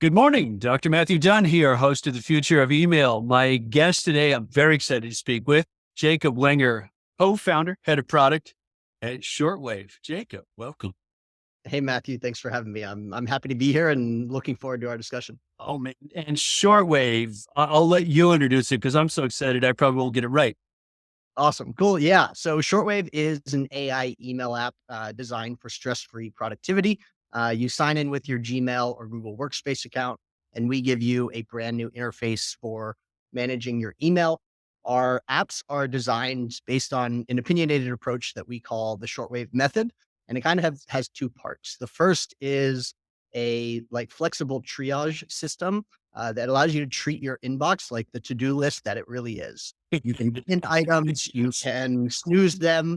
Good morning. Dr. Matthew Dunn here, host of The Future of Email. My guest today, I'm very excited to speak with Jacob Wenger, co-founder, head of product at Shortwave. Jacob, welcome. Hey, Matthew, thanks for having me. I'm happy to be here and looking forward to our discussion. Oh, man. And Shortwave, I'll let you introduce it because I'm so excited I probably won't get it right. Awesome. Cool. Yeah. So Shortwave is an AI email app designed for stress-free productivity. You sign in with your Gmail or Google Workspace account, and we give you a brand new interface for managing your email. Our apps are designed based on an opinionated approach that we call the Shortwave method, and it kind of has two parts. The first is a flexible triage system that allows you to treat your inbox like the to-do list that it really is. You can pin items, you can snooze them,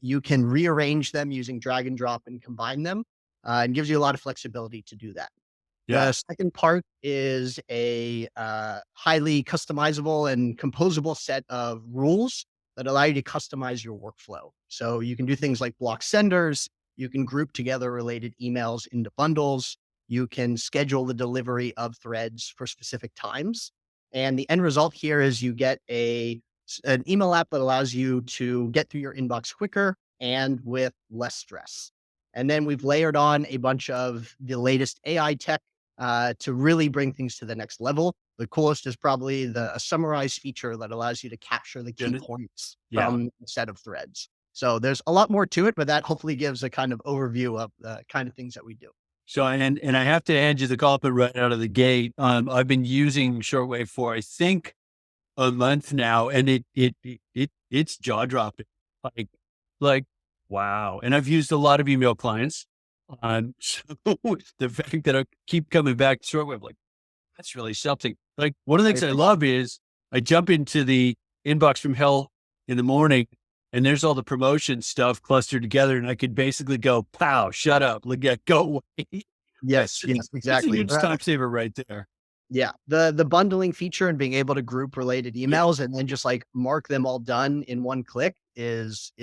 you can rearrange them using drag and drop and combine them, and gives you a lot of flexibility to do that. Yeah. The second part is a highly customizable and composable set of rules that allow you to customize your workflow. So you can do things like block senders, you can group together related emails into bundles, you can schedule the delivery of threads for specific times. And the end result here is you get an email app that allows you to get through your inbox quicker and with less stress. And then we've layered on a bunch of the latest AI tech to really bring things to the next level. The coolest is probably a summarize feature that allows you to capture the key points Yeah. from a set of threads. So there's a lot more to it, but that hopefully gives a kind of overview of the kind of things that we do. So, and I have to hand you the compliment right out of the gate. I've been using Shortwave for, I think, a month now, and it's jaw dropping. Like, like, wow. And I've used a lot of email clients. So the fact that I keep coming back to Shortwave, like, that's really something. Like, one of the things I love is I jump into the inbox from hell in the morning, and there's all the promotion stuff clustered together, and I could basically go, pow, shut up, like, yeah, go away. Yes, yes, That's a exactly. huge time saver right there. Yeah, the bundling feature and being able to group related Yeah. emails and then just mark them all done in one click is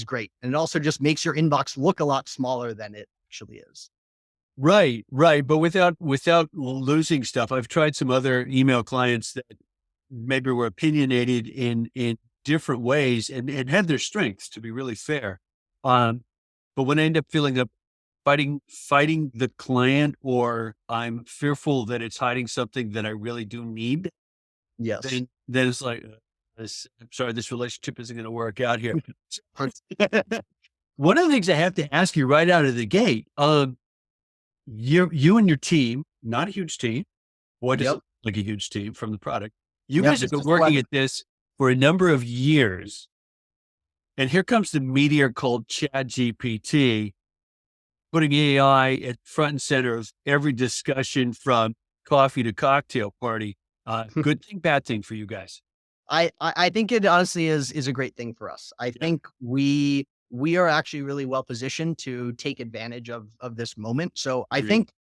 great. And it also just makes your inbox look a lot smaller than it actually is. Right, right. But without losing stuff. I've tried some other email clients that maybe were opinionated in different ways and had their strengths, to be really fair. But when I end up feeling up fighting the client, or I'm fearful that it's hiding something that I really do need, Yes. then it's like, I'm sorry, this relationship isn't going to work out here. One of the things I have to ask you right out of the gate, you and your team, not a huge team. What does it Yep. look like a huge team from the product? You Yep. guys have been working at this for a number of years. And here comes the meteor called ChatGPT, putting AI at front and center of every discussion from coffee to cocktail party. Good thing, bad thing for you guys. I think it honestly is a great thing for us. I Yeah. think we are actually really well positioned to take advantage of this moment. So I Agreed. think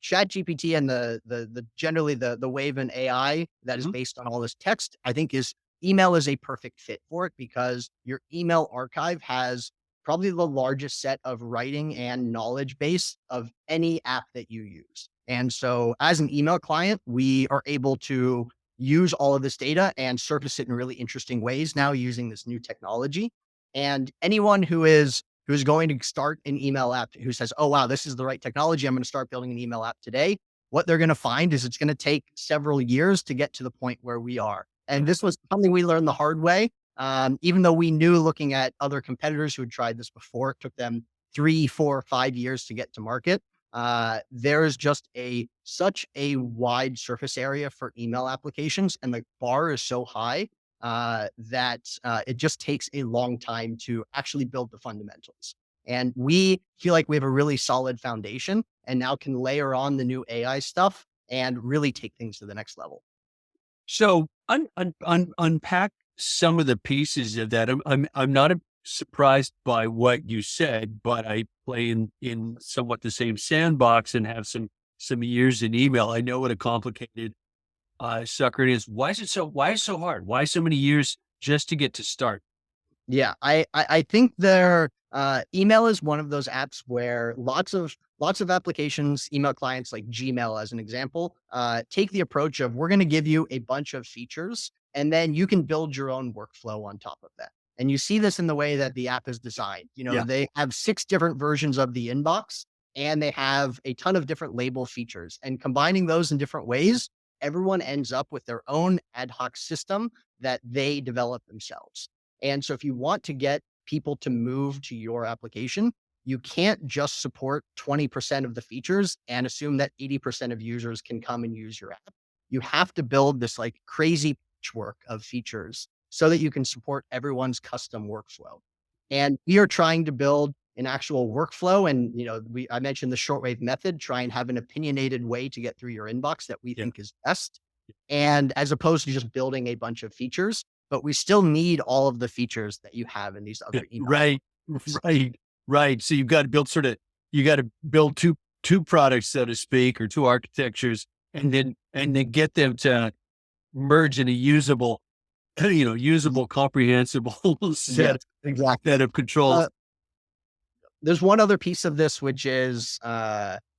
Chat GPT and the generally the wave in AI that is Mhm. based on all this text, I think is email is a perfect fit for it because your email archive has probably the largest set of writing and knowledge base of any app that you use. And so as an email client, we are able to use all of this data and surface it in really interesting ways now using this new technology. And anyone who is going to start an email app who says, "Oh wow, this is the right technology. I'm going to start building an email app today." What they're going to find is it's going to take several years to get to the point where we are. And this was something we learned the hard way. Even though we knew looking at other competitors who had tried this before, it took them 3, 4, 5 years to get to market. There is just such a wide surface area for email applications, and the bar is so high that it just takes a long time to actually build the fundamentals. And we feel like we have a really solid foundation, and now can layer on the new AI stuff and really take things to the next level. So unpack some of the pieces of that. I'm not surprised by what you said, but I play in somewhat the same sandbox and have some years in email. I know what a complicated sucker it is. Why is it so hard? Why so many years just to get to start? Yeah, I think their email is one of those apps where lots of applications, email clients like Gmail as an example, take the approach of we're going to give you a bunch of features and then you can build your own workflow on top of that. And you see this in the way that the app is designed. Yeah. They have six different versions of the inbox and they have a ton of different label features. And combining those in different ways, everyone ends up with their own ad hoc system that they develop themselves. And so if you want to get people to move to your application, you can't just support 20% of the features and assume that 80% of users can come and use your app. You have to build this like crazy patchwork of features so that you can support everyone's custom workflow. And we are trying to build an actual workflow. And, I mentioned the shortwave method, try and have an opinionated way to get through your inbox that we Yeah. think is best. And as opposed to just building a bunch of features, but we still need all of the features that you have in these Yeah, other email right, products. right, right. So you've got to build you got to build two products, so to speak, or two architectures, and then get them to merge in a usable, Y usable, comprehensible Yes, exactly. set of controls. Uh, there's one other piece of this, which is,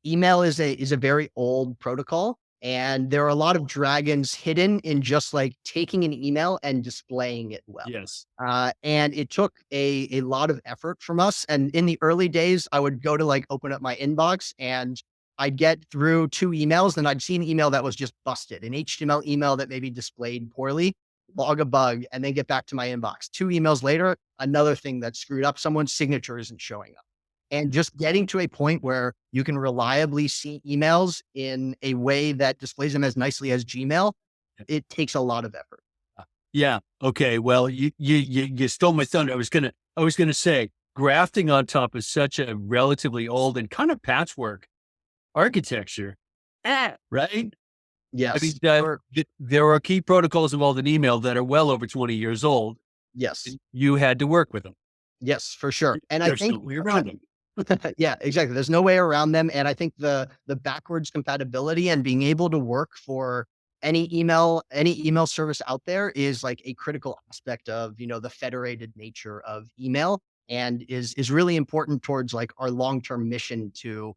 email is a very old protocol, and there are a lot of dragons hidden in just, like, taking an email and displaying it well. Yes. And it took a lot of effort from us, and in the early days, I would go to, like, open up my inbox, and I'd get through 2 emails, and I'd see an email that was just busted, an HTML email that maybe displayed poorly, log a bug, and then get back to my inbox. 2 emails later, another thing that's screwed up, someone's signature isn't showing up. And just getting to a point where you can reliably see emails in a way that displays them as nicely as Gmail, it takes a lot of effort. Yeah. Okay. Well, you stole my thunder. I was gonna say grafting on top of such a relatively old and kind of patchwork architecture, right? I mean, Yes, there are key protocols involved in email that are well over 20 years old. yes, You had to work with them. yes, for sure. And I There's no think way around them. yeah, exactly. There's no way around them, and I think the backwards compatibility and being able to work for any email service out there is like a critical aspect of, the federated nature of email and is really important towards like our long-term mission to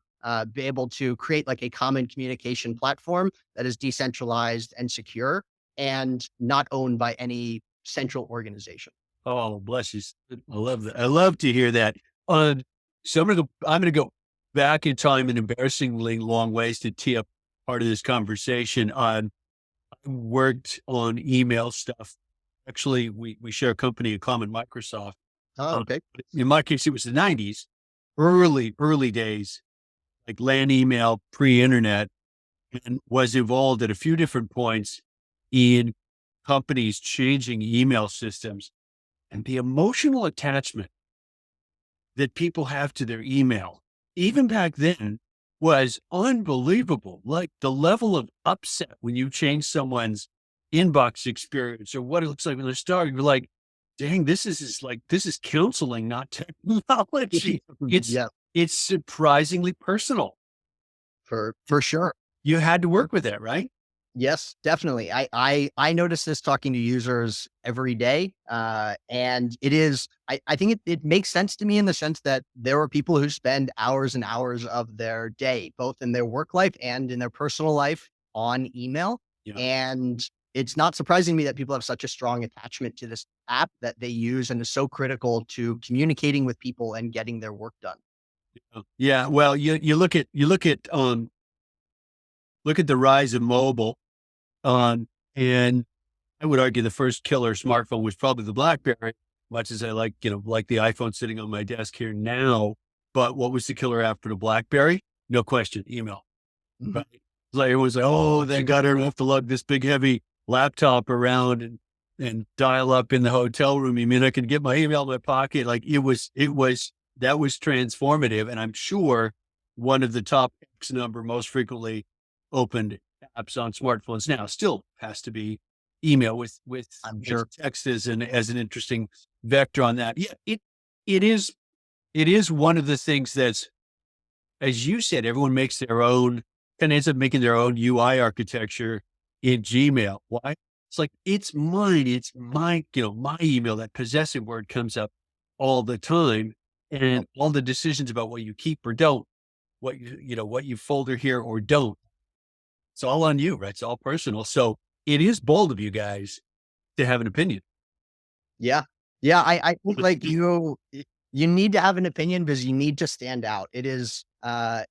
be able to create like a common communication platform that is decentralized and secure and not owned by any central organization. Oh, bless you. I love that. I love to hear that. Uh, so I'm gonna go back in time in embarrassingly long ways to tee up part of this conversation. I worked on email stuff. Actually, we share a company in common, Microsoft. Oh, Um, okay. in my case, it was the '90s, early days, like LAN email, pre-internet, and was involved at a few different points in companies changing email systems, and the emotional attachment that people have to their email, even back then, was unbelievable. Like the level of upset when you change someone's inbox experience or what it looks like when they're starting, you're like, dang, this is counseling, not technology. It's Yeah, it's surprisingly personal. for sure. You had to work with that, right? Yes, definitely. I notice this talking to users every day, and it is. I think it makes sense to me in the sense that there are people who spend hours and hours of their day, both in their work life and in their personal life, on email. Yeah. And it's not surprising to me that people have such a strong attachment to this app that they use and is so critical to communicating with people and getting their work done. Yeah. Well, you look at the rise of mobile, and I would argue the first killer smartphone was probably the BlackBerry, much as I like the iPhone sitting on my desk here now. But what was the killer after the BlackBerry? No question, email. Mhm. Right? Like everyone's like, oh, thank God I don't have to lug this big heavy laptop around and dial up in the hotel room. You mean I can get my email in my pocket? Like that was transformative. And I'm sure one of the top X number most frequently opened apps on smartphones now still has to be email I'm with sure. text as an interesting vector on that. Yeah, it is it is one of the things that's, as you said, everyone makes their own and ends up making their own UI architecture in Gmail. Why? It's like, it's mine. It's my, my email. That possessive word comes up all the time. Yep. And all the decisions about what you keep or don't, what you folder here or don't, it's all on you, right? It's all personal. So it is bold of you guys to have an opinion. Yeah. Yeah, I think, But like, you need to have an opinion because you need to stand out. It is a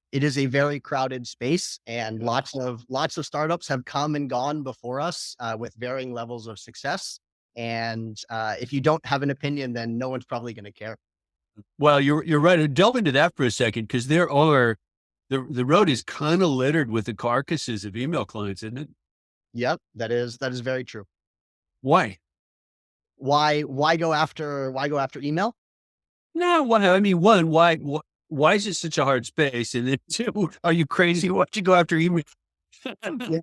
very crowded space, and lots of startups have come and gone before us, with varying levels of success, and, if you don't have an opinion, then no one's probably gonna care. well, you're right. Delve into that for a second, because the road is kind of littered with the carcasses of email clients, isn't it? Yep, that is very true. Why? Why go after email? No, what I mean, one, why is it such a hard space? And then two, are you crazy? Why'd you go after email? Yeah.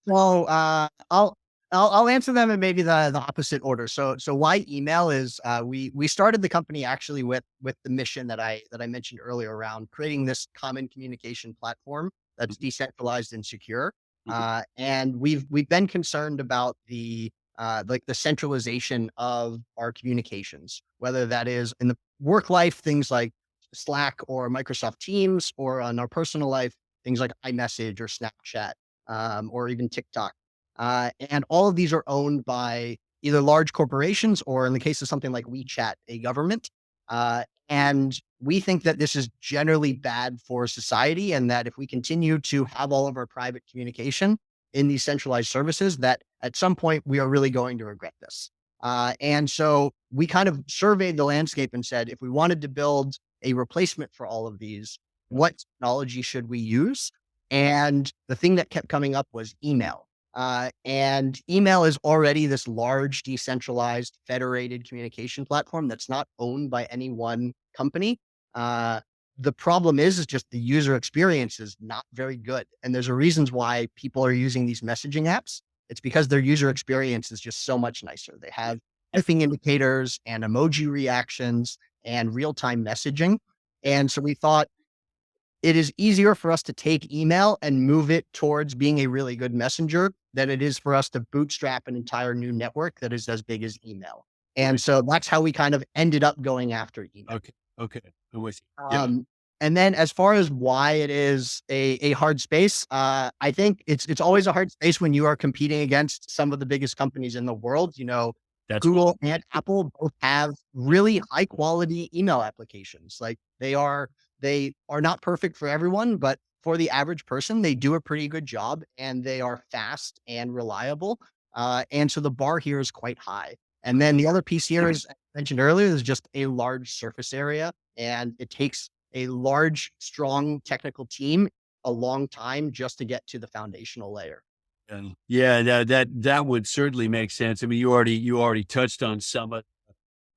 Well, I'll answer them in maybe the opposite order. So why email is, we started the company actually with the mission that I mentioned earlier around creating this common communication platform that's decentralized and secure. And we've been concerned about like the centralization of our communications, whether that is in the work life, things like Slack or Microsoft Teams, or on our personal life, things like iMessage or Snapchat, or even TikTok. And all of these are owned by either large corporations or, in the case of something like WeChat, a government. And we think that this is generally bad for society, and that if we continue to have all of our private communication in these centralized services, that at some point we are really going to regret this. And so we kind of surveyed the landscape and said, if we wanted to build a replacement for all of these, what technology should we use? And the thing that kept coming up was email. And email is already this large, decentralized, federated communication platform that's not owned by any one company. Uh, the problem is just the user experience is not very good. And there's a reasons why people are using these messaging apps. It's because their user experience is just so much nicer. They have typing indicators and emoji reactions and real-time messaging. And so we thought, it is easier for us to take email and move it towards being a really good messenger than it is for us to bootstrap an entire new network that is as big as email. And Right. so that's how we kind of ended up going after email. Okay. Okay. I'm with you. Yeah. Um, and then as far as why it is a hard space, I think it's always a hard space when you are competing against some of the biggest companies in the world. That's what, Google and Apple both have really high quality email applications. Like, they are not perfect for everyone, but for the average person, they do a pretty good job, and they are fast and reliable. And so the bar here is quite high. And then the other piece here, as I mentioned earlier, is just a large surface area, and it takes a large, strong technical team a long time just to get to the foundational layer. and yeah, that would certainly make sense. I mean, you already touched on some of,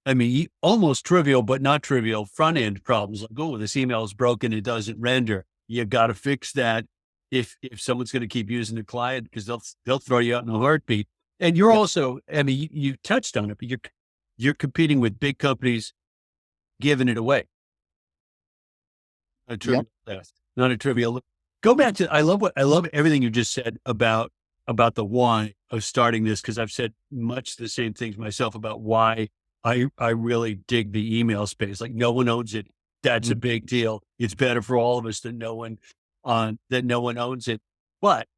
I mean, almost trivial, but not trivial front end problems. Like, oh, this email is broken. It doesn't render. You got to fix that. If someone's going to keep using the client, because they'll throw you out in a heartbeat. And you're Yep. also, I mean, you touched on it, but you're competing with big companies giving it away. A Yep. trivial task, not a trivial. Go back to, I love everything you just said about the why of starting this, because I've said much the same things myself about why I really dig the email space. Like, no one owns it. That's a Mhm. big deal. It's better for all of us that no one owns it. But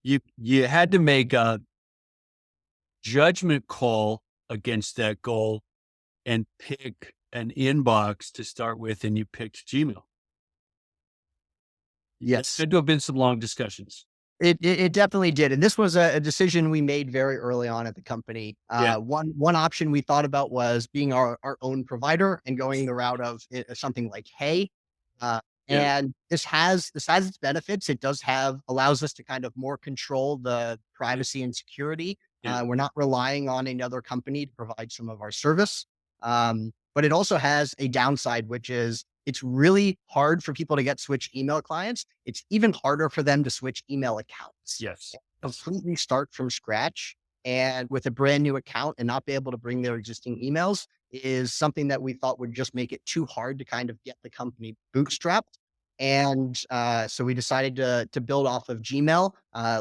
you had to make a judgment call against that goal and pick an inbox to start with, and you picked Gmail. There Yes. had to have been some long discussions. It definitely did, and this was a decision we made very early on at the company. Yeah, One option we thought about was being our own provider and going the route of something like Hey. Uh, yeah, and this has its benefits. It does have allows us to kind of more control the privacy and security. yeah, We're not relying on another company to provide some of our service. But it also has a downside, which is it's really hard for people to get switch email clients. It's even harder for them to switch email accounts. yes, yes, Completely start from scratch and with a brand new account and not be able to bring their existing emails is something that we thought would just make it too hard to kind of get the company bootstrapped. And so we decided to build off of Gmail.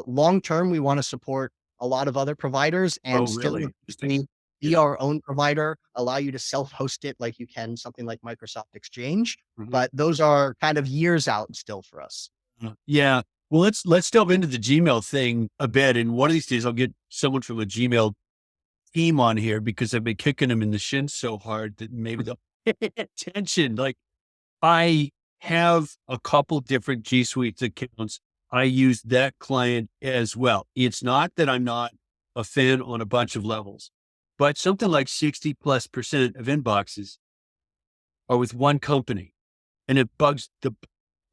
Long term, we want to support a lot of other providers Oh, and still really? Interesting. be Yeah. our own provider, allow you to self-host it like you can something like Microsoft Exchange. Mhm. But those are kind of years out still for us. Yeah. Well, let's delve into the Gmail thing a bit, and one of these days I'll get someone from a Gmail team on here because I've been kicking them in the shins so hard that maybe they'll pay attention. Like I have a couple different G Suite accounts. I use that client as well. It's not that I'm not a fan on a bunch of levels, but something like 60+% of inboxes are with one company. And it bugs the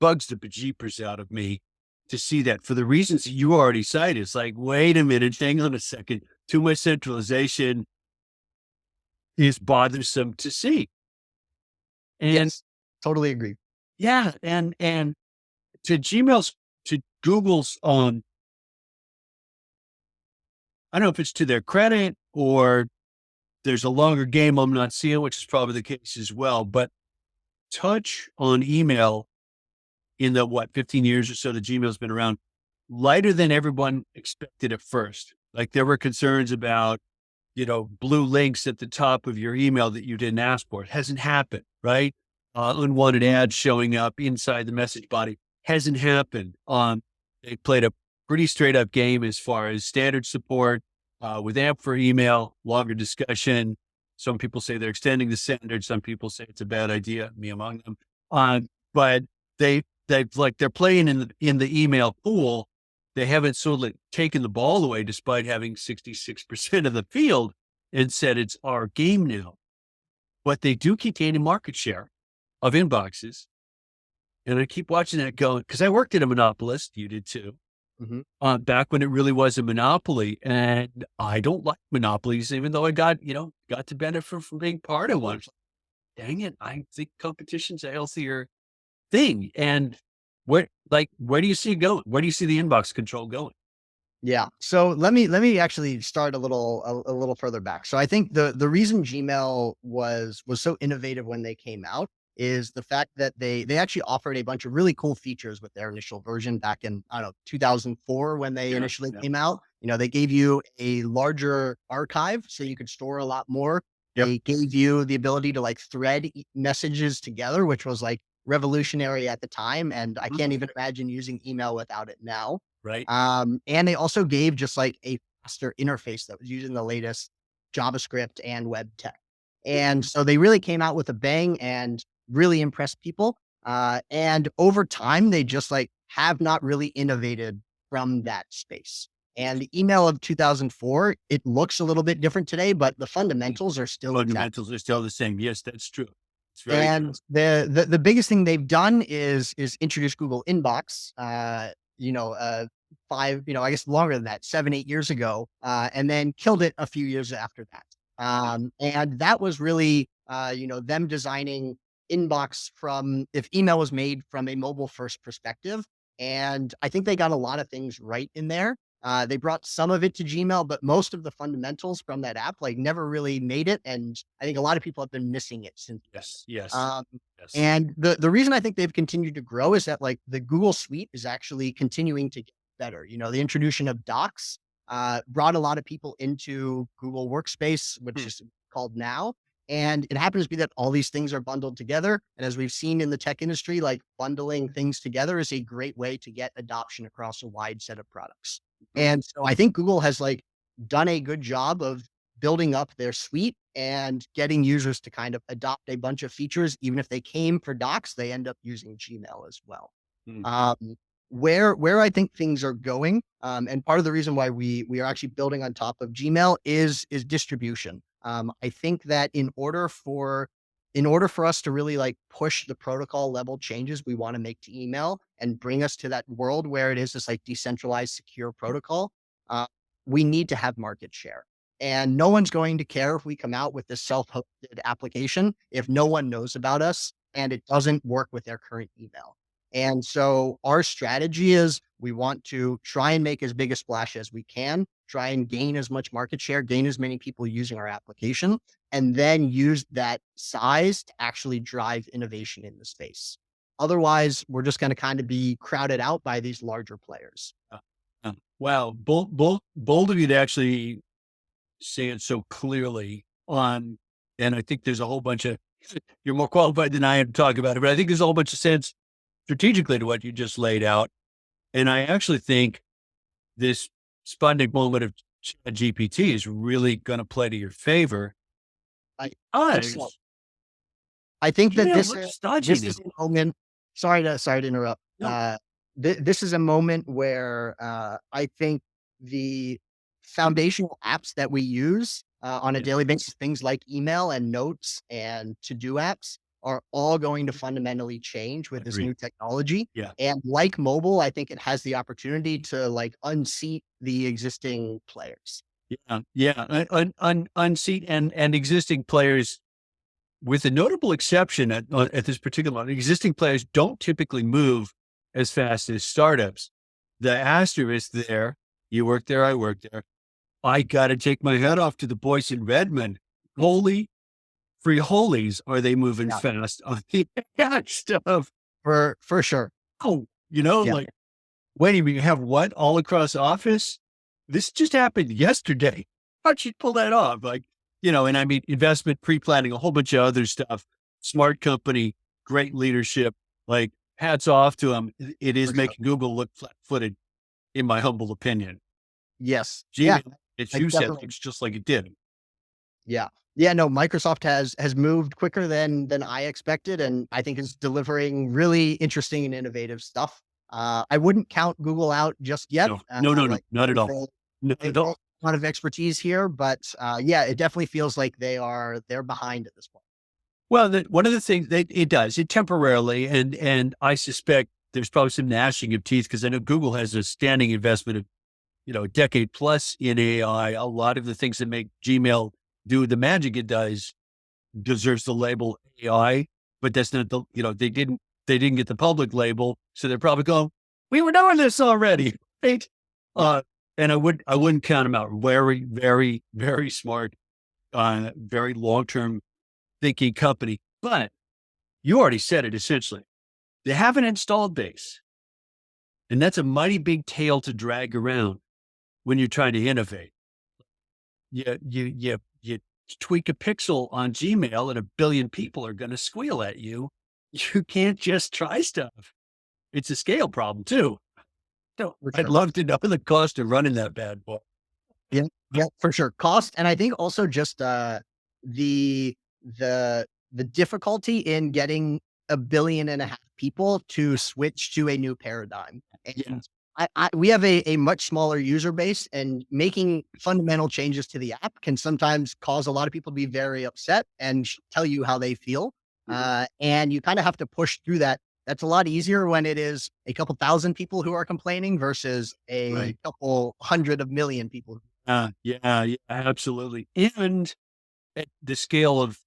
bejeepers out of me to see that for the reasons that you already cited. It's like, wait a minute, hang on a second. Too much centralization is bothersome to see. And Yes, totally agree. yeah, and to Gmail's to Google's I don't know if it's to their credit or there's a longer game I'm not seeing, which is probably the case as well. But touch on email in the 15 years or so that Gmail's been around, lighter than everyone expected at first. Like there were concerns about, blue links at the top of your email that you didn't ask for. It hasn't happened, right? Unwanted ads showing up inside the message body hasn't happened. They played a pretty straight up game as far as standard support with AMP for email, longer discussion. Some people say they're extending the standard. Some people say it's a bad idea, me among them. But they're playing in the email pool. They haven't sort of taken the ball away despite having 66% of the field and said it's our game now. But they do keep gaining market share of inboxes. And I keep watching that going because I worked at a monopolist. You did too. Mhm. Back when it really was a monopoly. And I don't like monopolies, even though I got to benefit from being part of one. Dang it. I think competition's a healthier thing. And where do you see it going? Where do you see the inbox control going? Yeah. So let me actually start a little further back. So I think the reason Gmail was so innovative when they came out is the fact that they actually offered a bunch of really cool features with their initial version back in, I don't know, 2004 when they Yeah. initially Yeah. came out. They gave you a larger archive so you could store a lot more. Yep. They gave you the ability to like thread messages together, which was like revolutionary at the time, and I Mhm. can't even imagine using email without it now. Right. And they also gave just like a faster interface that was using the latest JavaScript and web tech. And so they really came out with a bang and really impressed people. And over time, they just like have not really innovated from that space. And the email of 2004, it looks a little bit different today, but the fundamentals are still exact. Fundamentals are still the same. Yes, that's true. It's very true. And the biggest thing they've done is introduce Google Inbox, 5, I guess longer than that, 7, 8 years ago, and then killed it a few years after that. And that was really, them designing Inbox from if email was made from a mobile first perspective. And I think they got a lot of things right in there. They brought some of it to Gmail, but most of the fundamentals from that app, like, never really made it, and I think a lot of people have been missing it since then. Yes, yes, Um, yes. and the reason I think they've continued to grow is that, like, the Google Suite is actually continuing to get better. The introduction of Docs, brought a lot of people into Google Workspace, which Hmm. is called Now, and it happens to be that all these things are bundled together, and as we've seen in the tech industry, like, bundling things together is a great way to get adoption across a wide set of products. Mhm. And so I think Google has, like, done a good job of building up their suite and getting users to kind of adopt a bunch of features. Even if they came for Docs, they end up using Gmail as well. Mm. Um, where I think things are going, and part of the reason why we are actually building on top of Gmail is distribution. I think that in order for us to really like push the protocol level changes we want to make to email and bring us to that world where it is this like decentralized, secure protocol, uh, we need to have market share. And no one's going to care if we come out with this self-hosted application if no one knows about us and it doesn't work with their current email. And so our strategy is we want to try and make as big a splash as we can, try and gain as much market share, gain as many people using our application, and then use that size to actually drive innovation in the space. Otherwise, we're just going to kind of be crowded out by these larger players. Uh, uh. Wow, bold of you to actually say it so clearly on, and I think there's a whole bunch of, you're more qualified than I am to talk about it, but I think there's a whole bunch of sense strategically to what you just laid out. And I actually think this spontaneous moment of GPT is really going to play to your favor I think so. because I think that Gmail looks stodgy this now. is a moment. Sorry to interrupt. No, This is a moment where I think the foundational apps that we use on a yeah, daily basis, things like email and notes and to do apps, are all going to fundamentally change with this agreed. new technology. Yeah, And like mobile, I think it has the opportunity to like unseat the existing players. yeah, yeah. Unseat and existing players, with a notable exception at this particular moment, existing players don't typically move as fast as startups. The asterisk there, you work there, I work there. I got to take my head off to the boys in Redmond. Holy free holies, are they moving Yeah, fast on the AI stuff? for sure. Oh, Yeah. like, wait a minute, you have what all across office? This just happened yesterday. How'd you pull that off? Like, and I mean, investment, pre-planning, a whole bunch of other stuff. Smart company, great leadership. Like, hats off to them. It is For sure. making Google look flat-footed, in my humble opinion. Yes. Yeah. Gmail, as I you said, definitely. looks just like it did. Yeah. Yeah, no, Microsoft has moved quicker than I expected, and I think is delivering really interesting and innovative stuff. I wouldn't count Google out just yet. No, no, no, no, Like not at all. they Not they at they all. a lot of expertise here, but yeah, it definitely feels like they're behind at this point. Well, one of the things that it does, it temporarily, and I suspect there's probably some gnashing of teeth because I know Google has a standing investment of, a decade plus in AI. A lot of the things that make Gmail do the magic it does deserves the label AI, but that's not they didn't get the public label, so they're probably going, we were doing this already, right? Yeah, And I wouldn't count them out. Very, very, very smart, very long term thinking company, but you already said it essentially. They have an installed base, and that's a mighty big tail to drag around when you're trying to innovate. You tweak a pixel on Gmail and a billion people are going to squeal at you. You can't just try stuff. It's a scale problem too. So for I'd sure. love to know the cost of running that bad boy. Yeah, yeah, for sure. Cost, and I think also just the the difficulty in getting 1.5 billion people to switch to a new paradigm. Yeah, And we have a much smaller user base, and making fundamental changes to the app can sometimes cause a lot of people to be very upset and tell you how they feel. mhm, And you kind of have to push through that. That's a lot easier when it is a couple thousand people who are complaining versus a right. couple hundred of million people. Yeah, absolutely. And at the scale of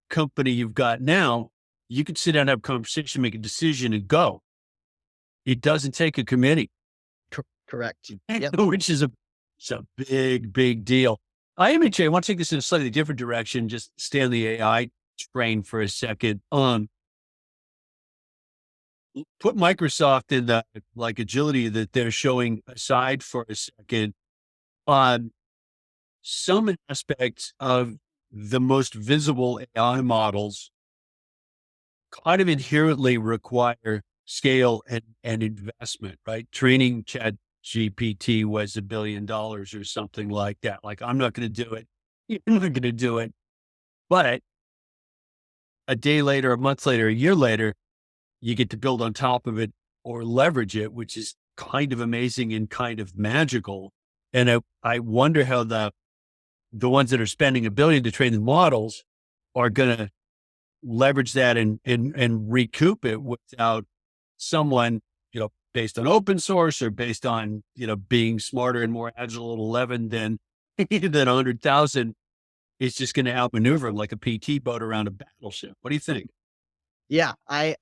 company you've got now, you could sit down and have a conversation, make a decision, and go. It doesn't take a committee. Correct. Yep. Which is it's a big, big deal. I want to take this in a slightly different direction, just stay on the AI train for a second. Put Microsoft in the like agility that they're showing aside for a second on some aspects of the most visible AI models kind of inherently require scale and investment, right? Training Chat GPT was $1 billion or something like that. Like, I'm not going to do it. You're not going to do it. But a day later, a month later, a year later, you get to build on top of it or leverage it, which is kind of amazing and kind of magical. And I wonder how the ones that are spending 1 billion to train the models are going to leverage that and recoup it without someone, based on open source or based on, being smarter and more agile at 11 than 100,000 is just going to outmaneuver them like a PT boat around a battleship. What do you think? Yeah, I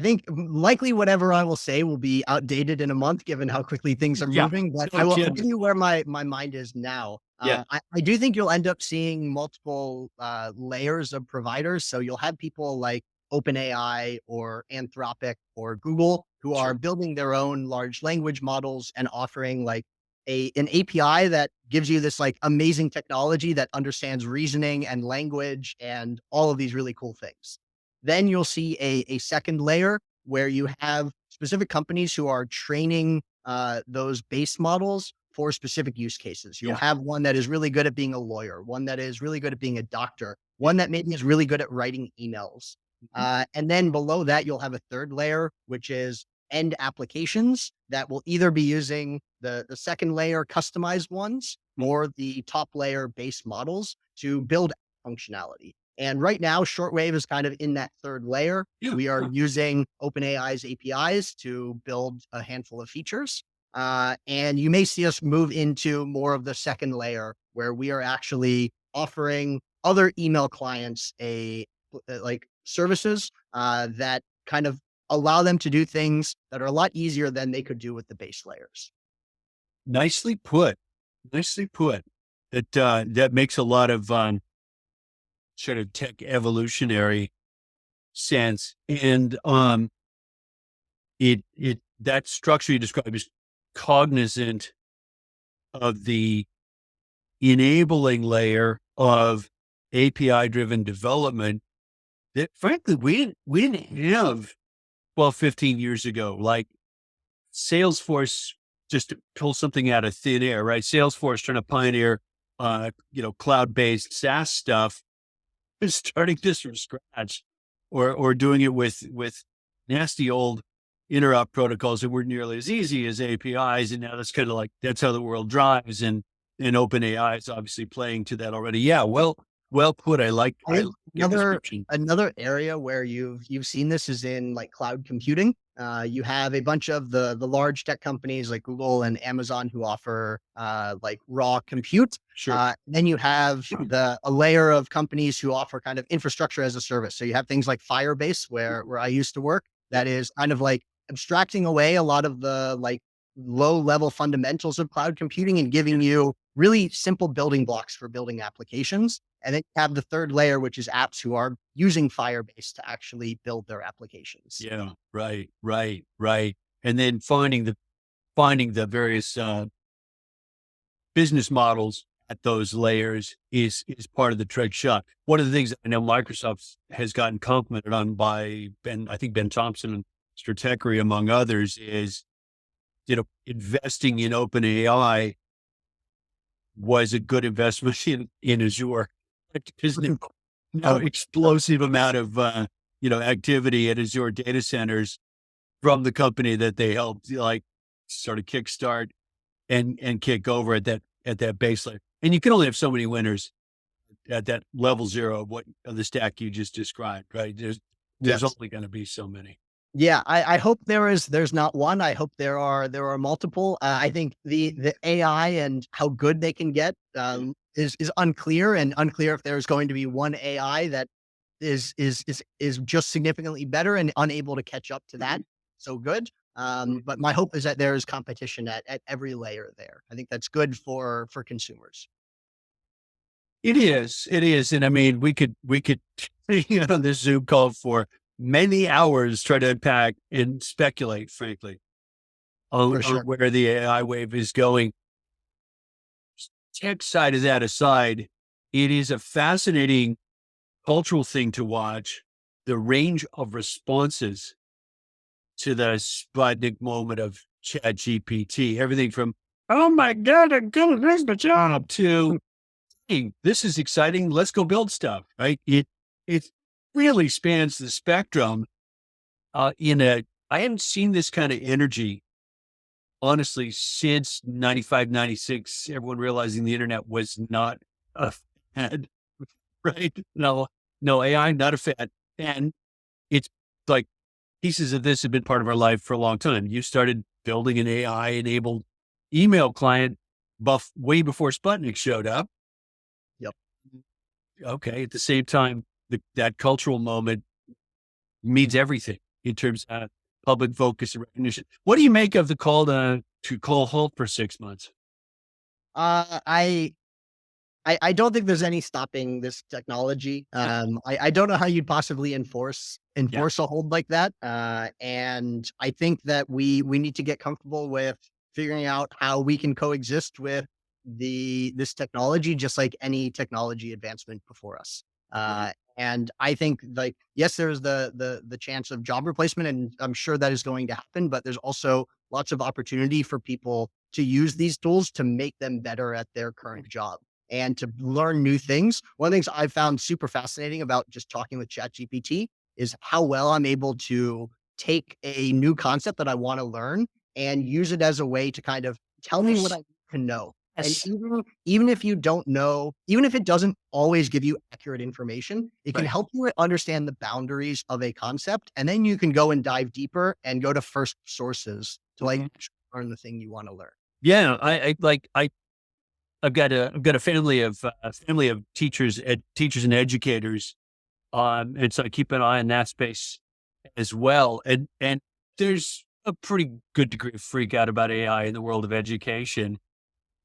think likely whatever I will say will be outdated in a month, given how quickly things are Yeah. moving. But No I'll give kidding. you where my mind is now. Yeah. I do think you'll end up seeing multiple layers of providers. So you'll have people like OpenAI or Anthropic or Google who are Sure. building their own large language models and offering like an API that gives you this like amazing technology that understands reasoning and language and all of these really cool things. Then you'll see a second layer where you have specific companies who are training those base models for specific use cases. You'll Yeah. have one that is really good at being a lawyer, one that is really good at being a doctor, Yeah. one that maybe is really good at writing emails. Mhm. And then below that, you'll have a third layer, which is end applications that will either be using the second layer customized ones Mhm. or the top layer base models to build functionality. And right now, Shortwave is kind of in that third layer. Yeah. We are Huh. using OpenAI's APIs to build a handful of features. And you may see us move into more of the second layer where we are actually offering other email clients like services that kind of allow them to do things that are a lot easier than they could do with the base layers. Nicely put. Nicely put. That makes a lot of sort of tech evolutionary sense. And it that structure you described is cognizant of the enabling layer of API driven development that frankly we didn't have 12, 15 years ago. Like Salesforce, just to pull something out of thin air, right? Salesforce trying to pioneer cloud-based SaaS stuff, is starting this from scratch, or doing it with nasty old interop protocols that weren't nearly as easy as APIs. And now that's kind of like that's how the world drives. And OpenAI is obviously playing to that already. Yeah, well put. I I think like your another description. another area where you've seen this is in like cloud computing. You have a bunch of the large tech companies like Google and Amazon who offer like raw compute. Sure. Then you have the a layer of companies who offer kind of infrastructure as a service. So you have things like Firebase, where I used to work, Yeah. that is kind of like abstracting away a lot of the like low level fundamentals of cloud computing and Yeah. giving you really simple building blocks for building applications. And then you have the third layer, which is apps who are using Firebase to actually build their applications. Yeah. Right. Right. Right. And then finding the various business models at those layers is part of the trick shot. One of the things I know Microsoft has gotten complimented on by I think Ben Thompson and Stratechery, among others, is investing in OpenAI was a good investment in Azure because now explosive amount of activity at Azure data centers from the company that they helped like sort of kickstart and kick over at that base layer. And you can only have so many winners at that level zero of the stack you just described, right? There's Yes. only going to be so many. Yeah, I hope there's not one. I hope there are multiple. I think the AI and how good they can get is unclear, and unclear if there's going to be one AI that is just significantly better and unable to catch up to that. So good. But my hope is that there is competition at every layer there. I think that's good for consumers. It is, and I mean we could on this Zoom call for many hours try to unpack and speculate, frankly, For on sure. where the AI wave is going. Tech side of that aside, it is a fascinating cultural thing to watch. The range of responses to the Sputnik moment of Chat GPT, everything from "Oh my god, I'm gonna lose my job" to "Hey, this is exciting. Let's go build stuff." Right? It really spans the spectrum. In a, I haven't seen this kind of energy honestly since 95, 96. Everyone realizing the internet was not a fad, right? No AI, not a fad, and it's like pieces of this have been part of our life for a long time. You started building an AI enabled email client way before Sputnik showed up. Yep. Okay. At the same time, that cultural moment means everything in terms of public focus and recognition. What do you make of the call to call halt for 6 months? Uh, I I don't think there's any stopping this technology. I don't know how you'd possibly Yeah. enforce a hold like that. And I think that we need to get comfortable with figuring out how we can coexist with this technology, just like any technology advancement before us. Right. And I think like, yes, there's the chance of job replacement, and I'm sure that is going to happen, but there's also lots of opportunity for people to use these tools to make them better at their current job and to learn new things. One of the things I've found super fascinating about just talking with ChatGPT is how well I'm able to take a new concept that I want to learn and use it as a way to kind of tell me what I Yes. need to know. And Yes. even if you don't know, even if it doesn't always give you accurate information, it can Right. help you understand the boundaries of a concept. And then you can go and dive deeper and go to first sources to like Mhm. actually learn the thing you want to learn. Yeah. I've got a family of teachers and educators. And so I keep an eye on that space as well. And there's a pretty good degree of freak out about AI in the world of education.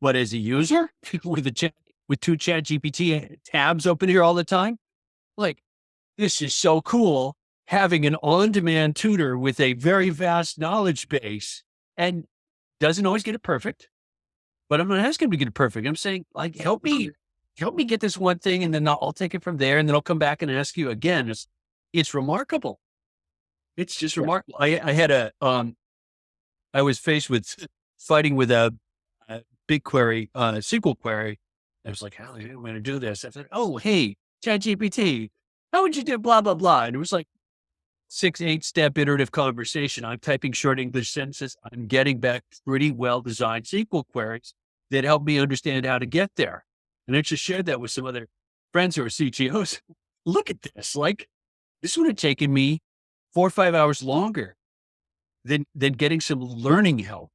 But as a user with a chat with two chat GPT tabs open here all the time, like this is so cool having an on-demand tutor with a very vast knowledge base and doesn't always get it perfect, but I'm not asking him to get it perfect. I'm saying, like, help me get this one thing, and then I'll take it from there, and then I'll come back and ask you again. It's remarkable. It's just Yeah. remarkable. I was faced with fighting with a big query, SQL query. I was like, how am I going to do this? I said, oh, hey, ChatGPT, how would you do blah, blah, blah? And it was like 6, 8 step iterative conversation. I'm typing short English sentences. I'm getting back pretty well designed SQL queries that help me understand how to get there. And I just shared that with some other friends who are CTOs. Look at this. Like, this would have taken me 4 or 5 hours longer than getting some learning help.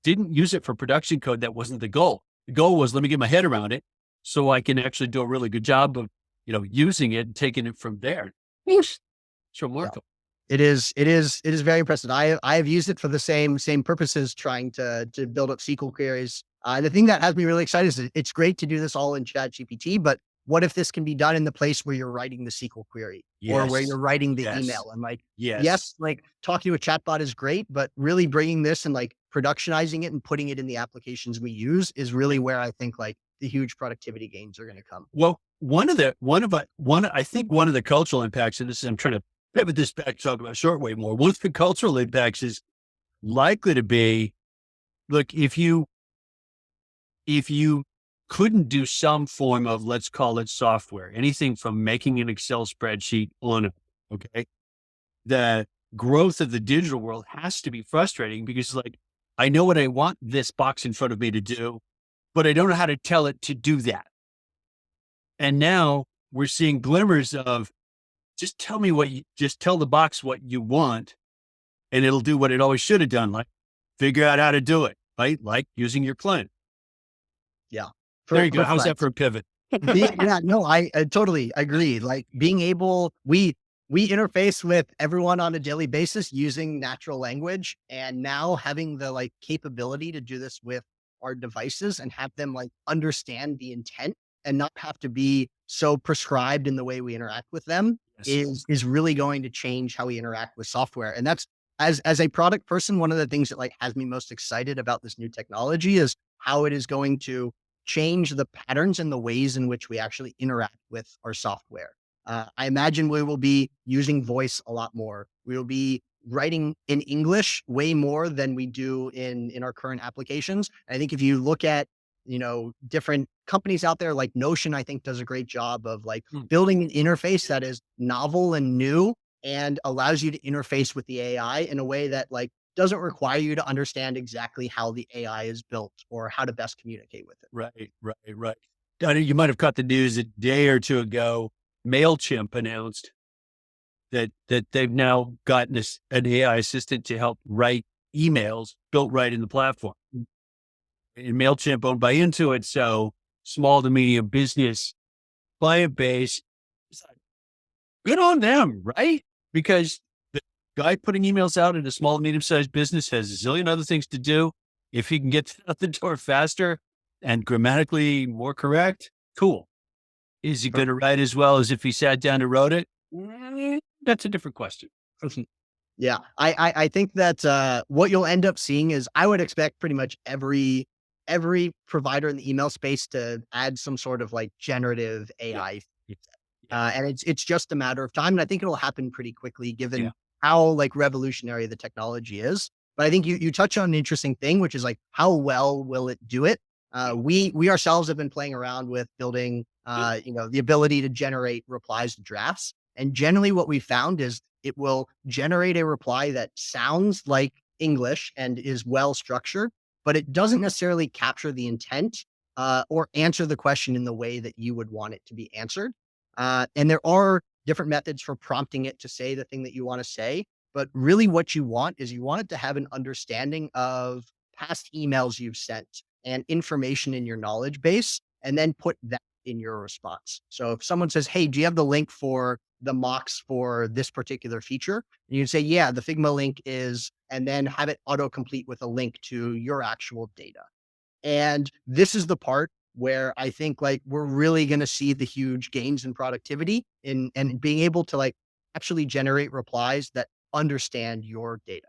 Didn't use it for production code. That wasn't the goal. The goal was let me get my head around it so I can actually do a really good job of, using it and taking it from there. It's Yeah. remarkable. It is very impressive. I have used it for the same purposes, trying to build up SQL queries. And the thing that has me really excited is it's great to do this all in Chat GPT, but what if this can be done in the place where you're writing the SQL query or where Yes. you're writing the Yes. email? And like, Yes. yes, like talking to a chatbot is great, but really bringing this and like productionizing it and putting it in the applications we use is really where I think like the huge productivity gains are going to come. Well, I think one of the cultural impacts of this, I'm trying to pivot this back to talk about shortwave more. One of the cultural impacts is likely to be, look, if you couldn't do some form of, let's call it software, anything from making an Excel spreadsheet on it, okay, the growth of the digital world has to be frustrating because, like, I know what I want this box in front of me to do, but I don't know how to tell it to do that. And now we're seeing glimmers of just tell the box what you want and it'll do what it always should have done. Like figure out how to do it, right? Like using your client. Yeah. There you go. For How's that for friends. a pivot? Yeah, no, I totally agree. Like being able we interface with everyone on a daily basis using natural language, and now having the like capability to do this with our devices and have them like understand the intent and not have to be so prescribed in the way we interact with them Yes. is really going to change how we interact with software. And that's as a product person, one of the things that like has me most excited about this new technology is how it is going to change the patterns and the ways in which we actually interact with our software. I imagine we will be using voice a lot more. We will be writing in English way more than we do in our current applications. I think if you look at different companies out there like Notion, I think does a great job of like Hmm. building an interface that is novel and new and allows you to interface with the AI in a way that like doesn't require you to understand exactly how the AI is built or how to best communicate with it. Right, right, right. Donnie, you might have caught the news a day or two ago. MailChimp announced that they've now gotten an AI assistant to help write emails built right in the platform. And MailChimp owned by Intuit, so small to medium business client base. It's like, good on them, right? Because the guy putting emails out in a small, medium sized business has a zillion other things to do. If he can get out the door faster and grammatically more correct, cool. Is he going to write as well as if he sat down and wrote it? That's a different question. Yeah, I think that what you'll end up seeing is I would expect pretty much every provider in the email space to add some sort of like generative Yeah. AI. Yeah. Yeah. And it's just a matter of time, and I think it'll happen pretty quickly Yeah. given how, like, revolutionary the technology is. But I think you touch on an interesting thing, which is, like, how well will it do it? We ourselves have been playing around with building, Yeah. the ability to generate replies to drafts, and generally what we found is it will generate a reply that sounds like English and is well structured, but it doesn't necessarily capture the intent, or answer the question in the way that you would want it to be answered. And there are different methods for prompting it to say the thing that you want to say. But really, what you want is you want it to have an understanding of past emails you've sent and information in your knowledge base, and then put that in your response. So if someone says, "Hey, do you have the link for the mocks for this particular feature?" And you can say, "Yeah, the Figma link is," and then have it autocomplete with a link to your actual data. And this is the part where I think, like, we're really gonna see the huge gains in productivity in and being able to, like, actually generate replies that understand your data.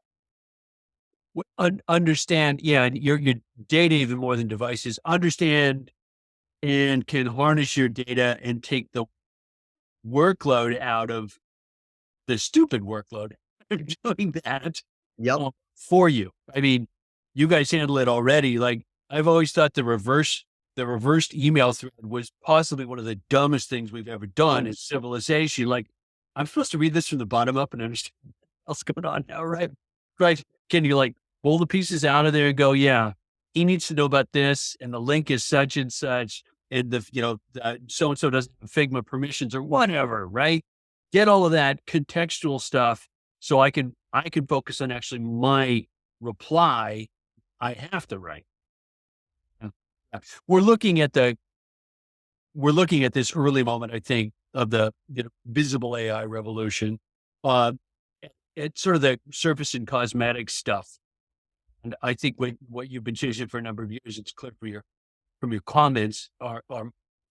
Understand. Yeah. And your data, even more than devices, understand and can harness your data and take the workload out of the stupid workload of doing that Yep. for you. I mean, you guys handle it already. Like I've always thought the reversed email thread was possibly one of the dumbest things we've ever done in civilization. Like I'm supposed to read this from the bottom up and understand what's going on now, right? Right. Can you like pull the pieces out of there and go, yeah, he needs to know about this, and the link is such and such, and the so and so doesn't have Figma permissions or whatever, right? Get all of that contextual stuff so I can focus on actually my reply I have to write. Yeah. Yeah. We're looking at this early moment, I think, of the visible AI revolution. Uh, it's sort of the surface and cosmetic stuff. And I think what you've been chasing for a number of years, it's clear from your comments are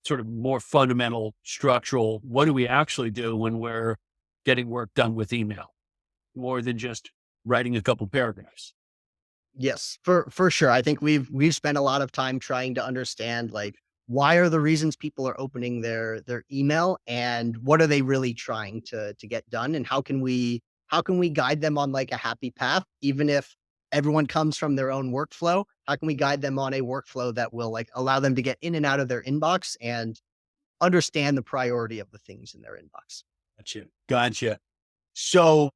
sort of more fundamental, structural. What do we actually do when we're getting work done with email more than just writing a couple paragraphs? Yes, for sure. I think we've spent a lot of time trying to understand, like, why are the reasons people are opening their email, and what are they really trying to get done, and how can we guide them on, like, a happy path, even if everyone comes from their own workflow? How can we guide them on a workflow that will, like, allow them to get in and out of their inbox and understand the priority of the things in their inbox? Gotcha. Gotcha. So,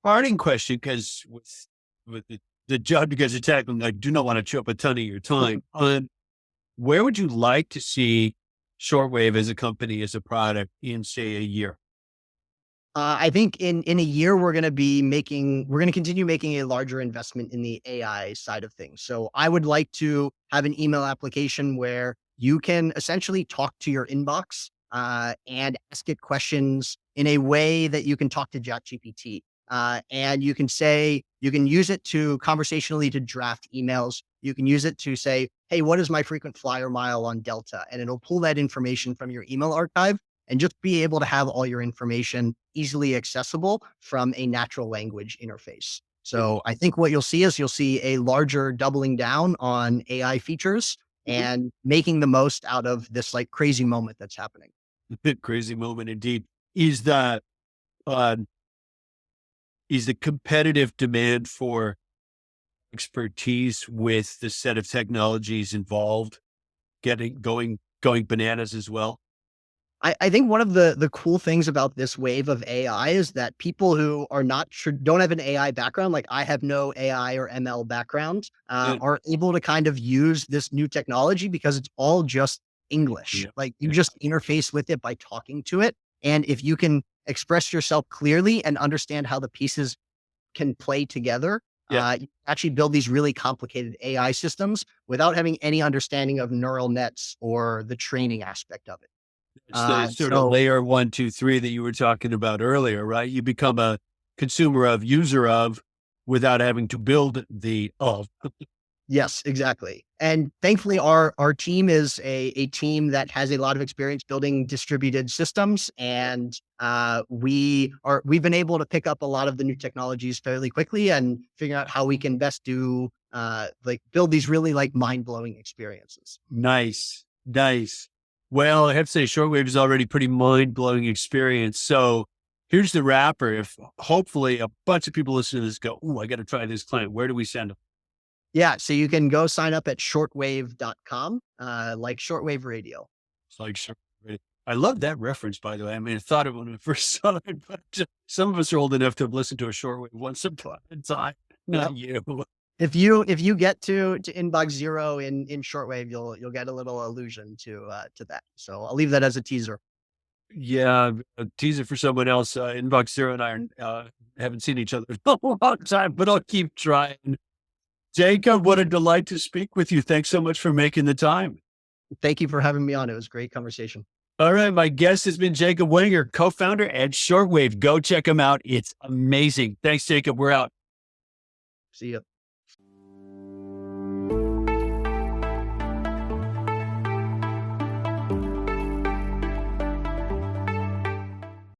parting question, because with the job you guys are tackling, I do not want to chew up a ton of your time. Where would you like to see Shortwave as a company, as a product in, say, a year? I think in a year we're gonna continue making a larger investment in the AI side of things. So I would like to have an email application where you can essentially talk to your inbox and ask it questions in a way that you can talk to ChatGPT. And you can use it to conversationally to draft emails. You can use it to say, "Hey, what is my frequent flyer mile on Delta?" And it'll pull that information from your email archive and just be able to have all your information easily accessible from a natural language interface. So I think what you'll see a larger doubling down on AI features Mhm. and making the most out of this like crazy moment that's happening. Crazy moment indeed. Is the uh, is the competitive demand for expertise with the set of technologies involved going bananas as well? I think one of the cool things about this wave of AI is that people who are not sure don't have an AI background, like I have no AI or ML background, Yeah. are able to kind of use this new technology because it's all just English. Yeah. Like you just interface with it by talking to it. And if you can express yourself clearly and understand how the pieces can play together, Yeah. you actually build these really complicated AI systems without having any understanding of neural nets or the training aspect of it. It's the sort of So layer one, two, three that you were talking about earlier, right? You become a consumer of, user of, without having to build the of. Yes, exactly. And thankfully, our team is a team that has a lot of experience building distributed systems, and we've been able to pick up a lot of the new technologies fairly quickly and figure out how we can best do like build these really like mind blowing experiences. Nice, nice. Well, I have to say, Shortwave is already pretty mind blowing experience. So here's the wrapper. If hopefully a bunch of people listening to this go, "Oh, I got to try this client," where do we send them? Yeah, so you can go sign up at shortwave.com, like shortwave radio. It's like Shortwave. I love that reference, by the way. I mean, I thought of it when I first saw it, but some of us are old enough to have listened to a shortwave once upon a time. Yep. Not you. If you get to inbox zero in shortwave, you'll get a little allusion to that. So I'll leave that as a teaser. Yeah, a teaser for someone else. Inbox Zero and I haven't seen each other in a long time, but I'll keep trying. Jacob, what a delight to speak with you. Thanks so much for making the time. Thank you for having me on. It was a great conversation. All right, my guest has been Jacob Wenger, co-founder at Shortwave. Go check him out. It's amazing. Thanks, Jacob. We're out. See you.